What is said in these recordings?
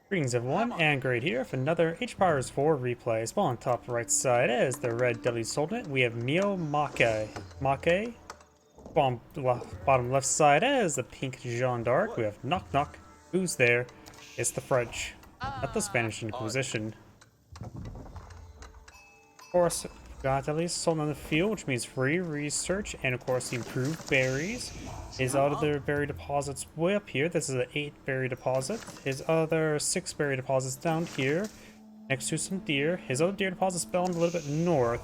Greetings everyone, and Great here for another H-Powers 4 replay. As well, on top right side is the red Deadly Sultanate. We have MeomaikA. Bottom left side is the pink Jeanne d'Arc. We have KnockKnock. Who's there? It's the French, not the Spanish Inquisition. Of course, got Deadly Sultan on the field, which means free research, and of course the improved berries. His other berry deposits way up here. This is an 8 berry deposit. His other 6 berry deposits down here, next to some deer. His other deer deposits spawned a little bit north.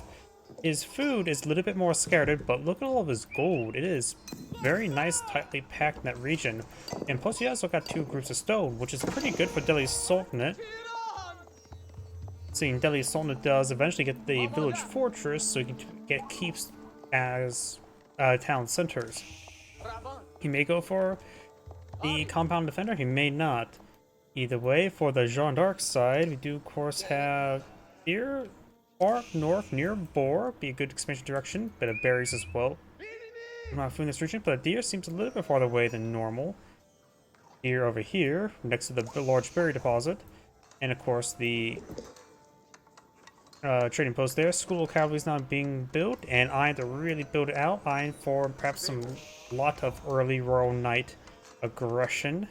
His food is a little bit more scattered, but look at all of his gold. It is very nice, tightly packed in that region. And plus, he also got 2 groups of stone, which is pretty good for Delhi Sultanate. Seeing Delhi Sultanate does eventually get the village fortress, so you can get keeps as town centers. He may go for the compound defender, he may not. Either way, for the Jeanne d'Arc side, we do of course have here far north near Boar, be a good expansion direction, bit of berries as well. I'm not in this region, but the deer seems a little bit farther away than normal. Deer over here, next to the large berry deposit, and of course the trading post there. School cavalry is not being built, and eyeing to really build it out, eyeing for perhaps some lot of early Royal Knight aggression.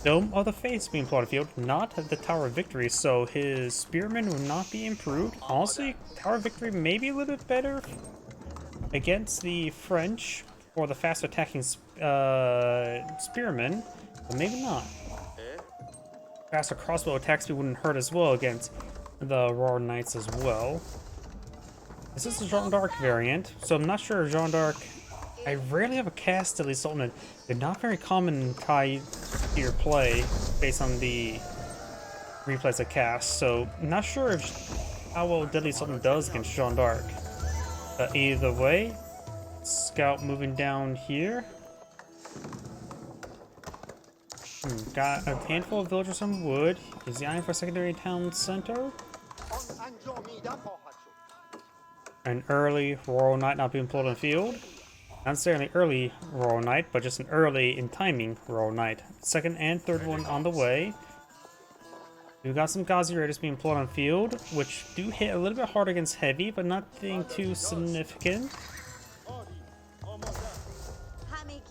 Dome of the Fates being plotted field, not at the Tower of Victory, so his spearmen will not be improved. Honestly, Tower of Victory may be a little bit better against the French or the fast attacking spearmen, but maybe not. Faster crossbow attacks wouldn't hurt as well against the Royal Knights as well. This is the Jeanne d'Arc variant, so I'm not sure if Jeanne d'Arc. I rarely have a cast Deadly Sultanate. They're not very common in tier play based on the replays I cast, so I'm not sure if how well Deadly Sultan does against Jeanne d'Arc. But either way, scout moving down here. Got a handful of villagers on wood. Is the eye for secondary town center? An early Royal Knight not being pulled on the field. Not necessarily early Royal Knight, but just an early in timing Royal Knight. Second and third one on the way. We've got some Ghazi Raiders being pulled on field, which do hit a little bit hard against heavy, but nothing too significant.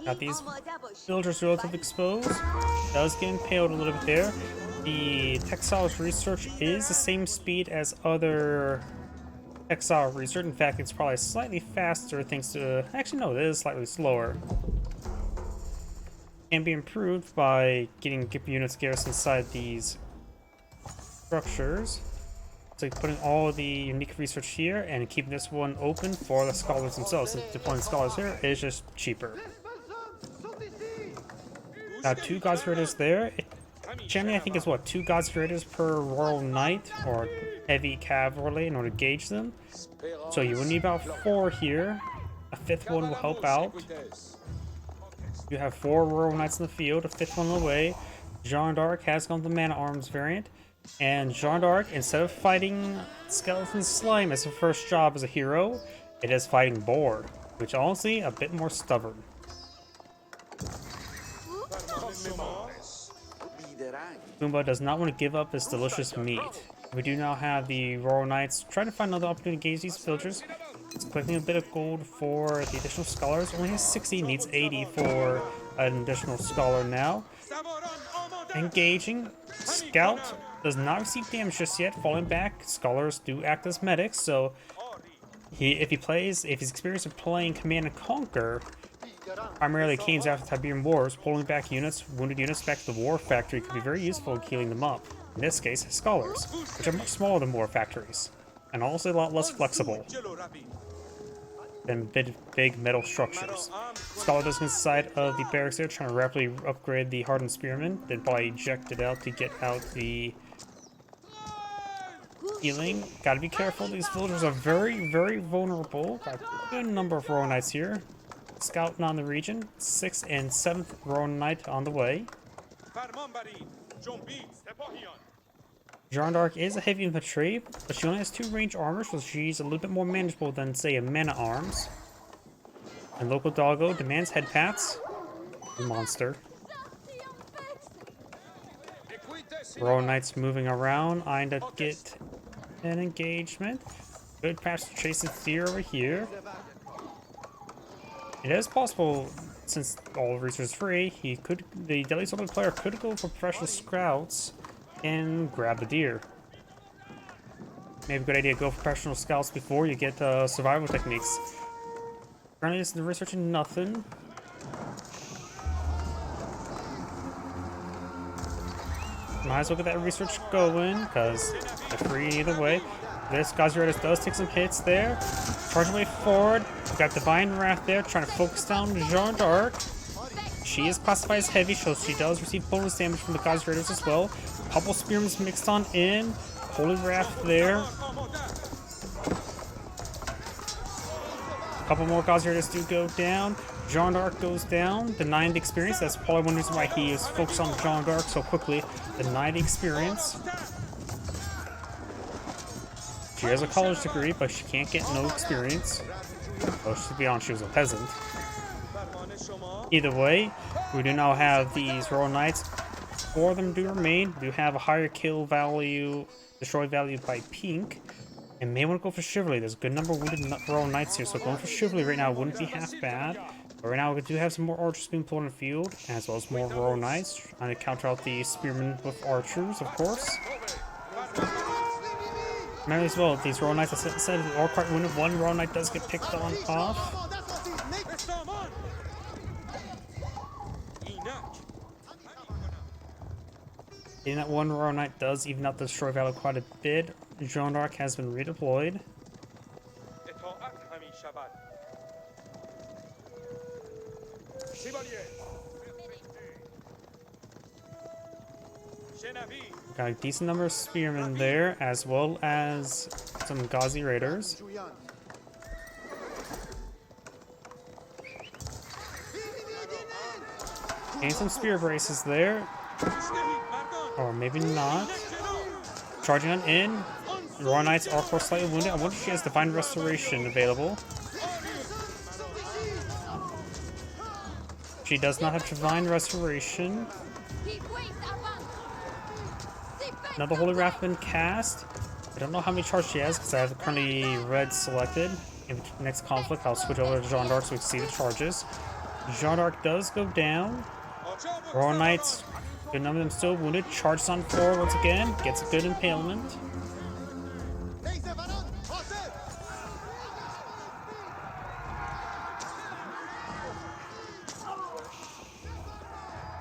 Got these villagers relatively exposed. Does get impaled a little bit there. The textiles research is the same speed as other textile research. In fact, it's probably slightly faster thanks to... Actually, no, it is slightly slower. Can be improved by getting units garrisoned inside these structures. So putting all the unique research here and keeping this one open for the scholars themselves. Since deploying scholars here is just cheaper. Got 2 Ghazi Raiders there. Generally, I think it's what, 2 Ghazi Raiders per Royal Knight or heavy cavalry in order to gauge them. So you will need about 4 here. A 5th one will help out. You have 4 Royal Knights in the field, a 5th one on the way. Jeanne d'Arc has gone to the Mana Arms variant. And Jeanne d'Arc, instead of fighting Skeleton Slime as her first job as a hero, it is fighting Boar, which honestly, a bit more stubborn. Pumbaa does not want to give up his delicious meat. We do now have the Royal Knights trying to find another opportunity to engage these villagers. It's collecting a bit of gold for the additional scholars. Only has 60, needs 80 for an additional scholar now. Engaging. Scout does not receive damage just yet. Falling back. Scholars do act as medics, so if he's experienced in playing Command and Conquer, primarily Kane's after Tiberian Wars, pulling back units, wounded units back to the War Factory could be very useful in healing them up. In this case, scholars, which are much smaller than War Factories, and also a lot less flexible than big metal structures. Scholar does inside of the barracks there, trying to rapidly upgrade the hardened spearmen, then probably eject it out to get out the healing. Gotta be careful, these villagers are very, very vulnerable. Got a good number of Royal Knights here. Scouting on the region, 6th and 7th Royal Knight on the way. Jeanne d'Arc is a heavy infantry, but she only has 2 range armor, so she's a little bit more manageable than, say, a Mana Arms. And local doggo demands head pats. Monster. Royal Knights moving around, eyeing to get an engagement. Good pass to chase the Seer over here. It is possible, since all research is free, the Deadly Sultanate player could go for professional scouts and grab the deer. Maybe a good idea to go for professional scouts before you get survival techniques. Currently, this is researching nothing. Might as well get that research going, because they're free either way. This Gazieratus does take some hits there. Charging way forward. We've got Divine Wrath there, trying to focus down Jeanne d'Arc. She is classified as heavy, so she does receive bonus damage from the Gazieratus as well. A couple Spearmen mixed on in. Holy Wrath there. A couple more Gazieratus do go down. Jeanne d'Arc goes down, denying the experience. That's probably one reason why he is focused on Jeanne d'Arc so quickly. Deny the experience. She has a college degree, but she can't get no experience. Oh, to be honest, she was a peasant. Either way, we do now have these Royal Knights. 4 of them do remain. We do have a higher kill value, destroy value by pink. And may want to go for Chivalry. There's a good number of wounded Royal Knights here, so going for Chivalry right now wouldn't be half bad. But right now we do have some more archers being pulled in the field, as well as more Royal Knights, trying to counter out the Spearmen with archers, of course. Remember as well, these Royal Knights, I said, are quite wounded. One Royal Knight does get picked on off. And that one Royal Knight does even out the destroy value quite a bit. Jeanne d'Arc has been redeployed. Got a decent number of spearmen there, as well as some Ghazi raiders. And some spear braces there. Or maybe not. Charging on in. Royal Knights are of course slightly wounded. I wonder if she has Divine Restoration available. She does not have Divine Restoration. Another Holy Wrath been cast. I don't know how many charges she has because I have currently red selected. In the next conflict, I'll switch over to Jeanne d'Arc so we can see the charges. Jeanne d'Arc does go down. Royal Knights, good number of them still wounded. Charges on 4 once again. Gets a good impalement.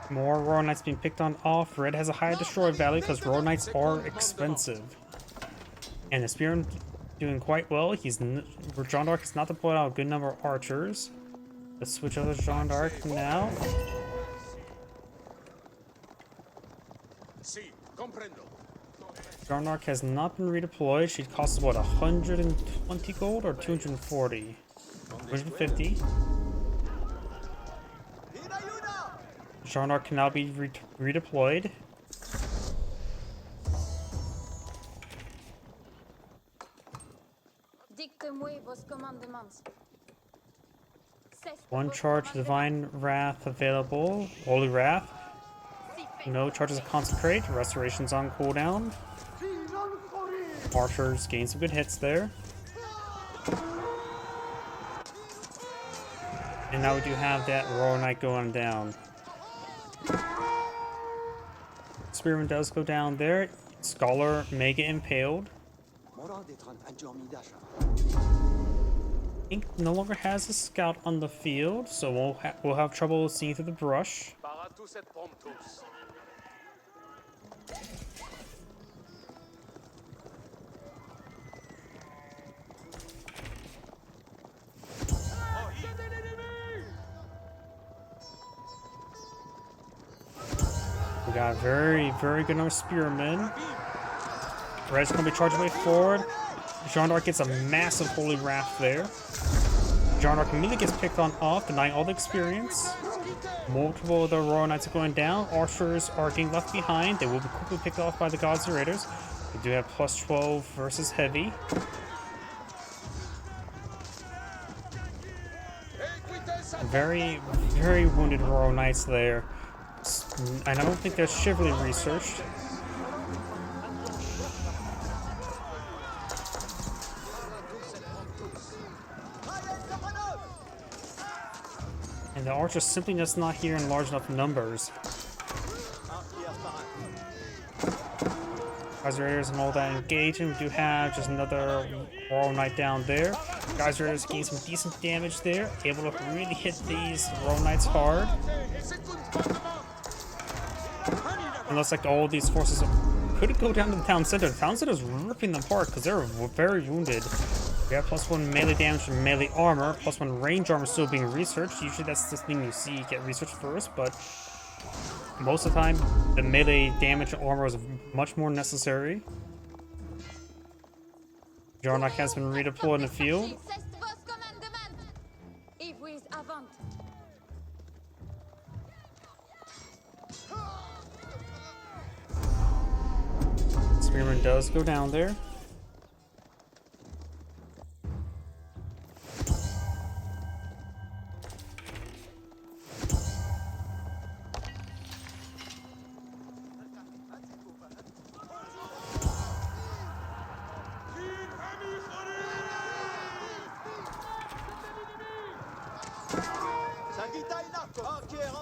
More Royal Knights being picked on off. Red has a higher destroy value because Royal Knights are expensive. And the Spearman doing quite well. Jeanne d'Arc has not deployed out a good number of archers. Let's switch over to Jeanne d'Arc now. Jeanne d'Arc has not been redeployed. She costs what, 120 gold or 240? 150. Jeanne d'Arc can now be redeployed. One charge Divine Wrath available. Holy Wrath. No charges of Consecrate. Restoration's on cooldown. Archers gain some good hits there. And now we do have that Royal Knight going down. Spearman does go down there. Scholar mega impaled. Ink no longer has a scout on the field, so we'll have trouble seeing through the brush. We got a very, very good number of spearmen. Red's gonna be charging way forward. Jeanne d'Arc gets a massive Holy Wrath there. Jeanne d'Arc immediately gets picked on off, denying all the experience. Multiple of the Royal Knights are going down. Archers are getting left behind. They will be quickly picked off by the Ghazi Raiders. They do have plus 12 versus heavy. Very, very wounded Royal Knights there. And I don't think they're chivalry researched. And the archers simply just not here in large enough numbers. Geyser Raiders and all that engaging. We do have just another Royal Knight down there. Geyser Raiders gain some decent damage there. Able to really hit these Royal Knights hard. It looks like all these forces could go down to the town center. The town center is ripping them apart because they're very wounded. We have +1 melee damage from melee armor, +1 range armor still being researched. Usually that's the thing you see get researched first, but most of the time the melee damage armor is much more necessary. KnockKnock has been redeployed in the field. Spearman does go down there.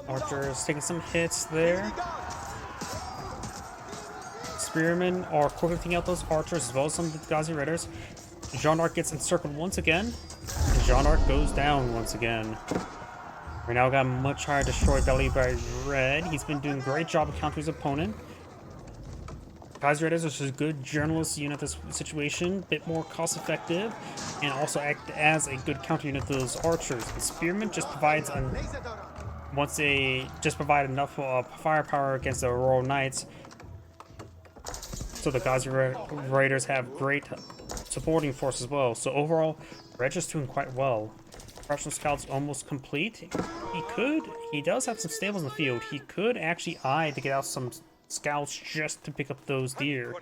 Archers taking some hits there. Spearmen are quickly out those archers as well as some of the Geyser Raiders. Jeanne d'Arc gets encircled once again. And Jeanne d'Arc goes down once again. Right now got a much higher destroy value by Red. He's been doing a great job of countering his opponent. Geyser Raiders is a good journalist unit in this situation, bit more cost effective, and also act as a good counter unit to those archers. The Spearman just provides provide enough firepower against the Royal Knights, so the Geyser Raiders have great supporting force as well. So overall, Red is doing quite well. Professional Scout's almost complete. He does have some stables in the field. He could actually eye to get out some scouts just to pick up those deer.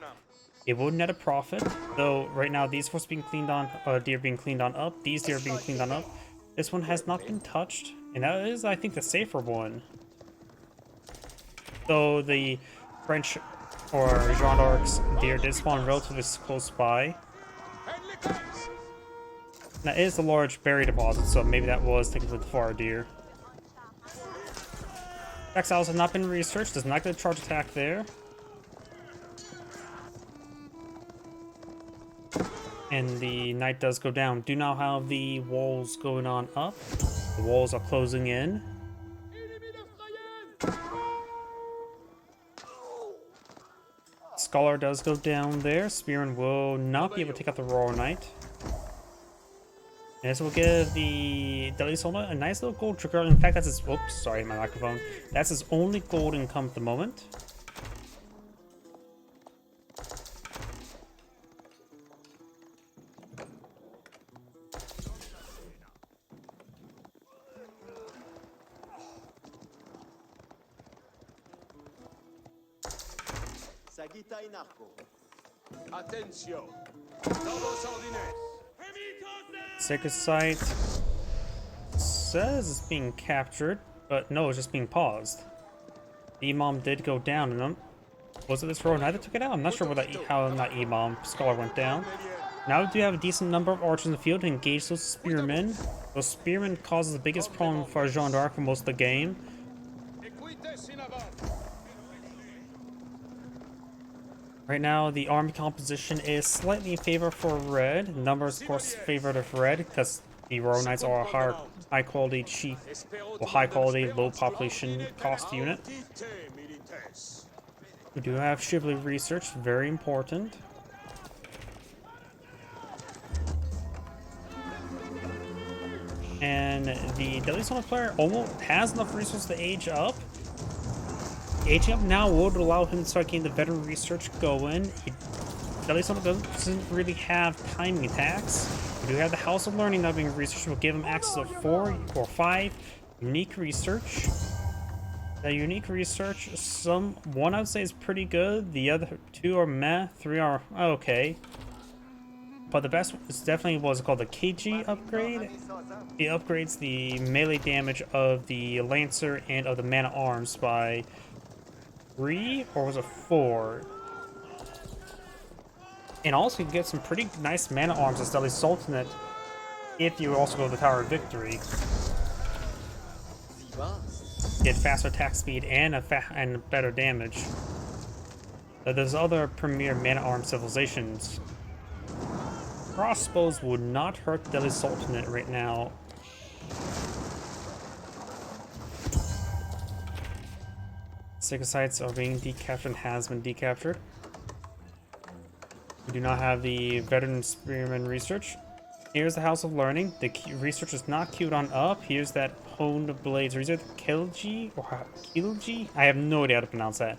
It would net a profit, though right now these forces being cleaned on, deer being cleaned on up, these deer being cleaned on up. This one has not been touched, and that is, I think, the safer one. So the French or Jeanne d'Arc's deer did spawn relatively close by. That is a large berry deposit, so maybe that was technically the far deer. Exiles have not been researched, does not get a charge attack there. And the knight does go down. Do now have the walls going on up. The walls are closing in. Scholar does go down there. Spearman will not be able to take out the Royal Knight. And this will give the Deadly Sultanate a nice little gold trigger. In fact, that's his... Oops, sorry, my microphone. That's his only gold income at the moment. Sacred Site says it's being captured, but no, it's just being paused. The Imam did go down, and was it this Royal Knight that took it out? I'm not sure how that Imam Scholar went down. Now we do have a decent number of archers in the field to engage those spearmen. Those spearmen causes the biggest problem for Jeanne d'Arc for most of the game. Right now, the army composition is slightly in favor for Red. Numbers, of course, favored of Red because the Royal Knights are a high quality, cheap, well, high quality, low population cost unit. We do have chivalry research, very important. And the Deadly Sultanate player almost has enough resources to age up. Aging up now would allow him to start getting the veteran research going. Deadly Sultanate doesn't really have timing attacks. We do have the House of Learning that being researched will give him access to 4 or 5 unique research. The unique research, one I would say is pretty good. The other 2 are meh. 3 are okay. But the best is definitely what's called the KG upgrade. It upgrades the melee damage of the Lancer and of the Man-at-Arms by 3 or was it 4? And also you can get some pretty nice mana arms as Delhi Sultanate if you also go to the Tower of Victory. Get faster attack speed and better damage. There's other premier mana arm civilizations. Crossbows would not hurt Delhi Sultanate right now. Sacred sites are being decaptured and has been decaptured. We do not have the veteran spearman research. Here's the House of Learning. The research is not queued on up. Here's that honed blades research. Kilji or Kilji? I have no idea how to pronounce that.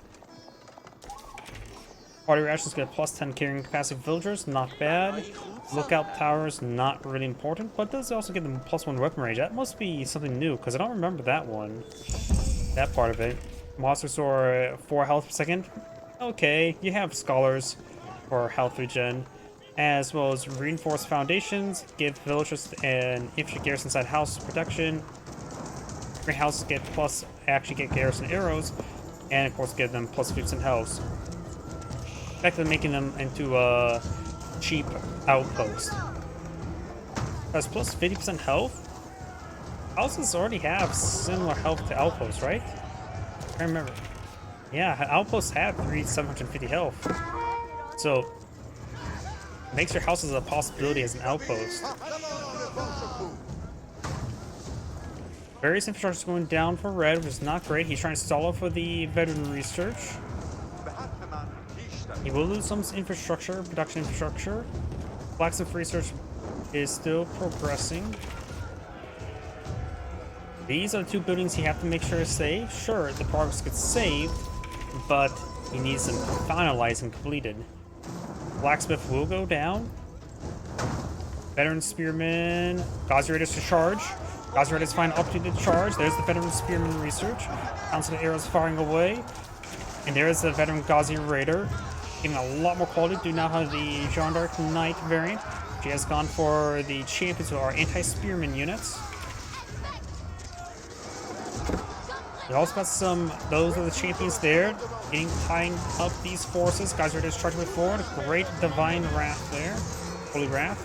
Party rations get plus 10 carrying capacity villagers, not bad. Lookout towers, not really important, but does also get them plus 1 weapon range. That must be something new, because I don't remember that one. That part of it. Monsters are 4 health per second. Okay, you have scholars for health regen, as well as reinforced foundations, give villagers an infantry garrison inside house protection. Three houses get plus, actually get garrison arrows, and of course give them plus 50% health. Effectively making them into a cheap outpost. That's plus 50% health. Houses already have similar health to outposts, right? I remember. Yeah, outposts have 750 health. So makes your houses a possibility as an outpost. Various infrastructure going down for red, which is not great. He's trying to stall it for the veteran research. He will lose some infrastructure, production infrastructure. Blacksmith research is still progressing. These are the 2 buildings you have to make sure to save. Sure, the progress gets saved, but he needs them finalized and completed. Blacksmith will go down. Veteran Spearman, Ghazi Raiders to charge. Ghazi Raiders find opportunity to charge. There's the Veteran Spearman research. Council of arrows firing away. And there's the Veteran Ghazi Raider. Getting a lot more quality. Do now have the Jeanne d'Arc Knight variant. She has gone for the champions who are anti-spearman units. We also got some, those are the champions there, tying up these forces. Guys are just charging with forward. Great Divine Wrath there. Holy Wrath.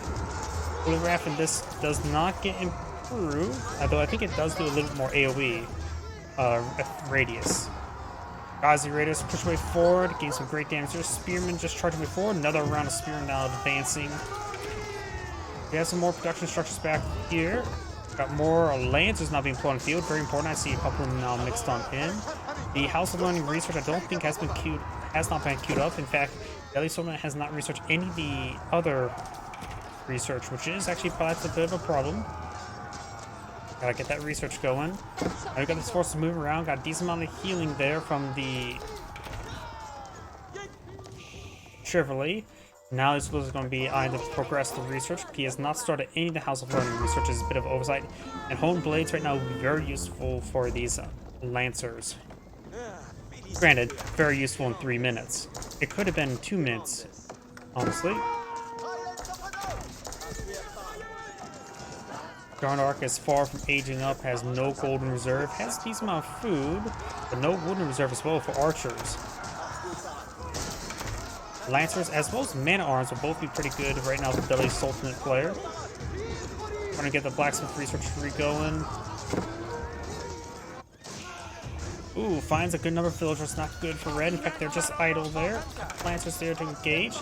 Holy Wrath in this does not get improved, although I think it does do a little bit more AoE radius. Ghazi Raiders push way forward, getting some great damage there. Spearmen just charging way forward. Another round of Spearmen now advancing. We have some more production structures back here. Got more Lancers now being put on the field. Very important. I see a couple of them now mixed on in. The House of Learning research I don't think has not been queued up. In fact, Delhi Sultanate has not researched any of the other research, which is actually perhaps a bit of a problem. Gotta get that research going. Now we got this forces moving around. Got a decent amount of healing there from the Chevrolet. Now this is going to be either progress the research. He has not started any of the House of Learning research. Is a bit of oversight. And Honed Blades right now will be very useful for these Lancers. Granted, very useful in 3 minutes. It could have been 2 minutes, honestly. Jeanne d'Arc is far from aging up, has no golden reserve, has a decent amount of food, but no golden reserve as well for archers. Lancers as well as mana arms will both be pretty good right now with the Delhi Sultanate player. Trying to get the blacksmith research tree going. Ooh, finds a good number of villagers, not good for red. In fact, they're just idle there. Lancers there to engage.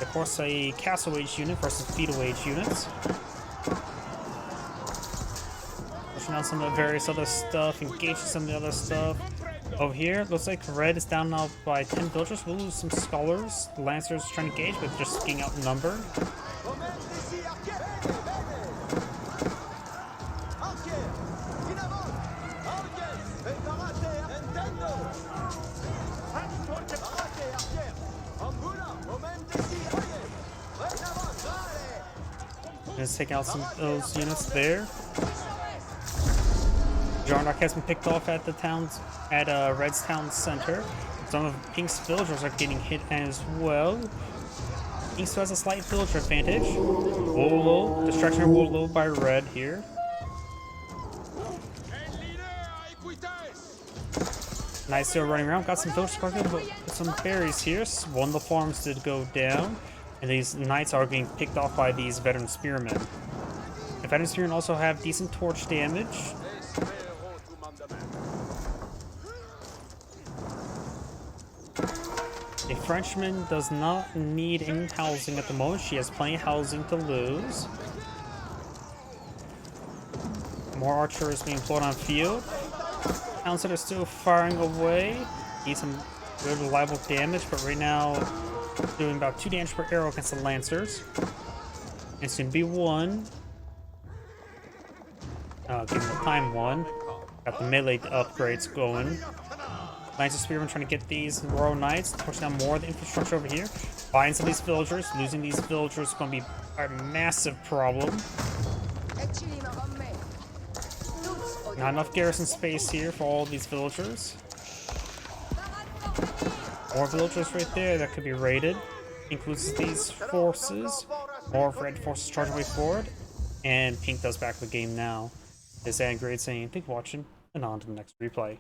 Of course, a castle age unit versus feudal age units. Pushing out some of the various other stuff, engaging some of the other stuff. Over here, looks like red is down now by 10 villagers. We'll lose some scholars. The Lancers trying to engage, but just getting outnumbered. Let's take out some of those units there. Jeanne d'Arc has been picked off at the towns, at Red's town center. Some of Pink's villagers are getting hit as well. Pink still has a slight villager advantage. Wolo, distraction of Wolo by Red here. Knights still running around. Got some village sparkling, but some berries here. One of the farms did go down, and these knights are being picked off by these veteran spearmen. The veteran spearmen also have decent torch damage. A Frenchman does not need any housing at the moment. She has plenty of housing to lose. More archers being employed on field. Hounds that are still firing away. Need some good reliable damage, but right now doing about 2 damage per arrow against the Lancers. And soon be 1. Give them the time 1. Got the melee upgrades going. Knights and Spearmen trying to get these Royal Knights, push down more of the infrastructure over here. Buying some of these villagers. Losing these villagers is going to be a massive problem. Not enough garrison space here for all these villagers. More villagers right there that could be raided. Includes these forces. More red forces charging way forward. And pink does back the game now. This is Grade saying, thank you for watching, and on to the next replay.